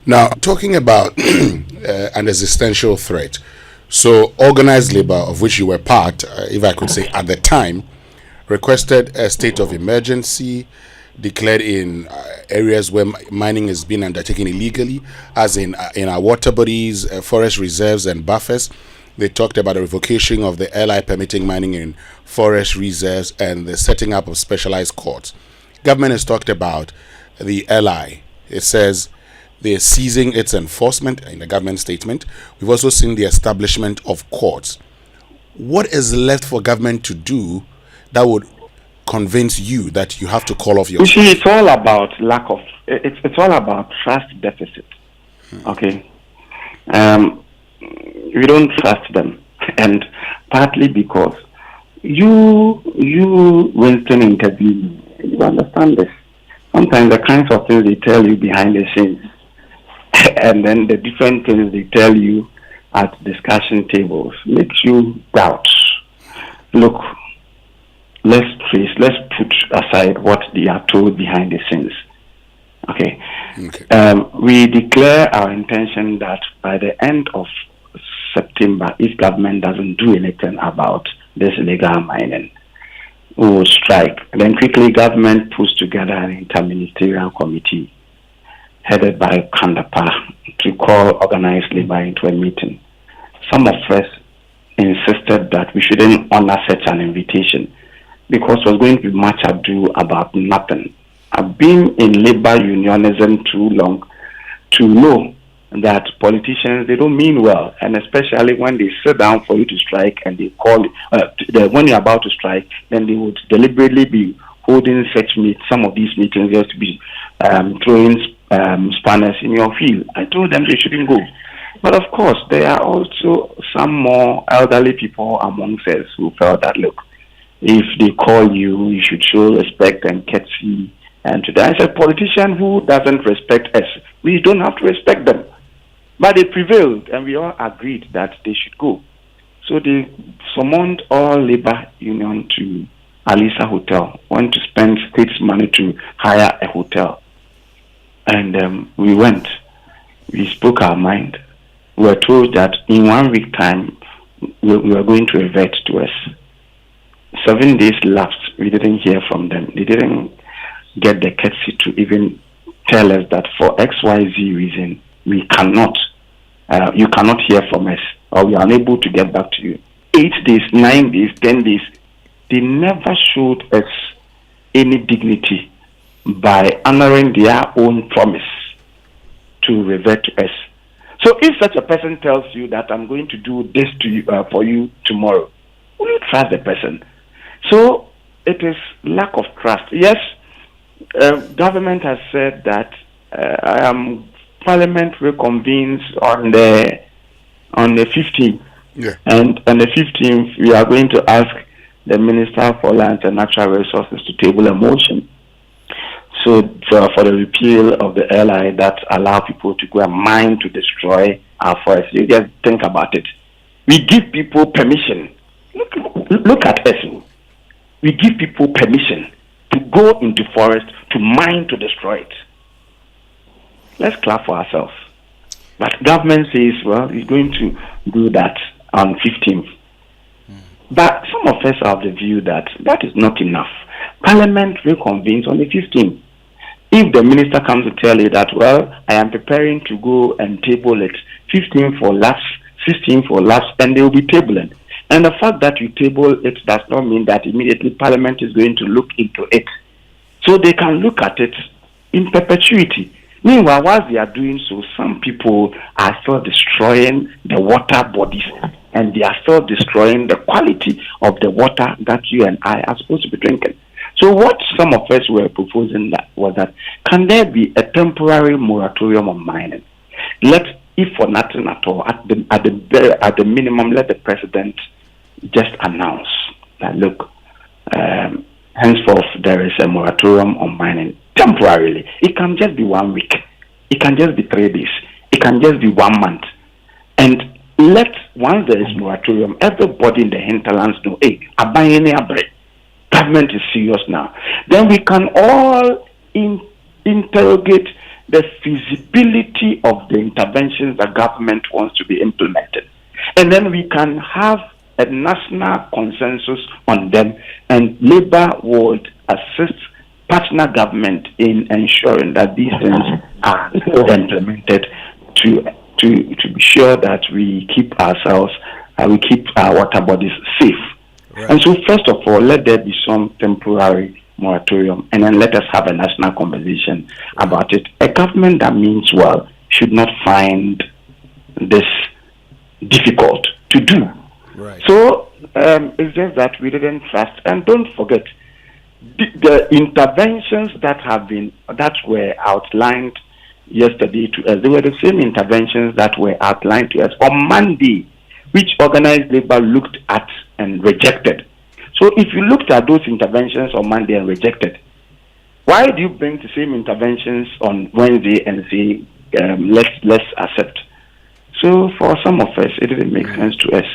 Now, talking about an existential threat, so organized labor, of which you were part, if I could say at the time, requested a state of emergency declared in areas where mining is being undertaken illegally, as in our water bodies, forest reserves, and buffers. They talked about the revocation of the LI permitting mining in forest reserves and the setting up of specialized courts. Government has talked about the LI. It says they're ceasing its enforcement in the government statement. We've also seen the establishment of courts. What is left for government to do that would convince you that you have to call off your... You see, it's all about it's all about trust deficit. Okay. We don't trust them. And partly because you Winston interview, you understand this. Sometimes the kinds of things they tell you behind the scenes and then the different things they tell you at discussion tables makes you doubt. Look, let's put aside what they are told behind the scenes. Okay. We declare our intention that by the end of September, if government doesn't do anything about this illegal mining, we will strike. And then quickly government puts together an interministerial committee headed by Kandapa to call organized labor into a meeting. Some of us insisted that we shouldn't honor such an invitation because it was going to be much ado about nothing. I've been in labor unionism too long to know that politicians, they don't mean well, and especially when they sit down for you to strike and they call when you're about to strike, then they would deliberately be holding some of these meetings just to be throwing spanners in your field. I told them they shouldn't go. But of course, there are also some more elderly people amongst us who felt that, look, if they call you, you should show respect and courtesy. And today, I said, politician who doesn't respect us, we don't have to respect them. But they prevailed, and we all agreed that they should go. So they summoned all labor union to Alisa Hotel, went to spend state's money to hire a hotel. And we went. We spoke our mind. We were told that in 1 week time, we were going to revert to us. 7 days lapsed. We didn't hear from them. They didn't get the courtesy to even tell us that for XYZ reason, we cannot, you cannot hear from us, or we are unable to get back to you. 8 days, 9 days, 10 days, they never showed us any dignity by honoring their own promise to revert to us. So if such a person tells you that I'm going to do this to you, for you tomorrow, will you trust the person? So it is lack of trust. Yes, government has said that Parliament reconvenes on the 15th. Yeah. And on the 15th, we are going to ask the Minister for Lands and Natural Resources to table a motion. So for the repeal of the LI that allow people to go and mine to destroy our forests. You just think about it. We give people permission. Look at us. We give people permission to go into forest, to mine, to destroy it. Let's clap for ourselves. But government says, well, it's going to do that on 15th. But some of us have the view that that is not enough. Parliament reconvenes on the 15th. If the minister comes to tell you that, well, I am preparing to go and table it, 15th for lapse, 16th for lapse, and they will be tabling. And the fact that you table it does not mean that immediately Parliament is going to look into it. So they can look at it in perpetuity. Meanwhile, while they are doing so, some people are still destroying the water bodies, and they are still destroying the quality of the water that you and I are supposed to be drinking. So what some of us were proposing was that, can there be a temporary moratorium on mining? If for nothing at all, at the minimum, let the president just announce that, look, henceforth there is a moratorium on mining temporarily. It can just be 1 week. It can just be 3 days. It can just be 1 month. And once there is moratorium, everybody in the hinterlands know, hey, government is serious now. Then we can all interrogate the feasibility of the interventions the government wants to be implemented. And then we can have a national consensus on them, and Labour would assist partner government in ensuring that these things are implemented to be sure that we keep ourselves, we keep our water bodies safe. Right. And so, first of all, let there be some temporary moratorium, and then let us have a national conversation about it. A government that means well should not find this difficult to do. Right. So it's just that we didn't trust. And don't forget, the interventions that were outlined yesterday to us, they were the same interventions that were outlined to us on Monday, which organized labor looked at and rejected. So if you looked at those interventions on Monday and rejected, why do you bring the same interventions on Wednesday and say, let's accept? So for some of us, it didn't make sense to us.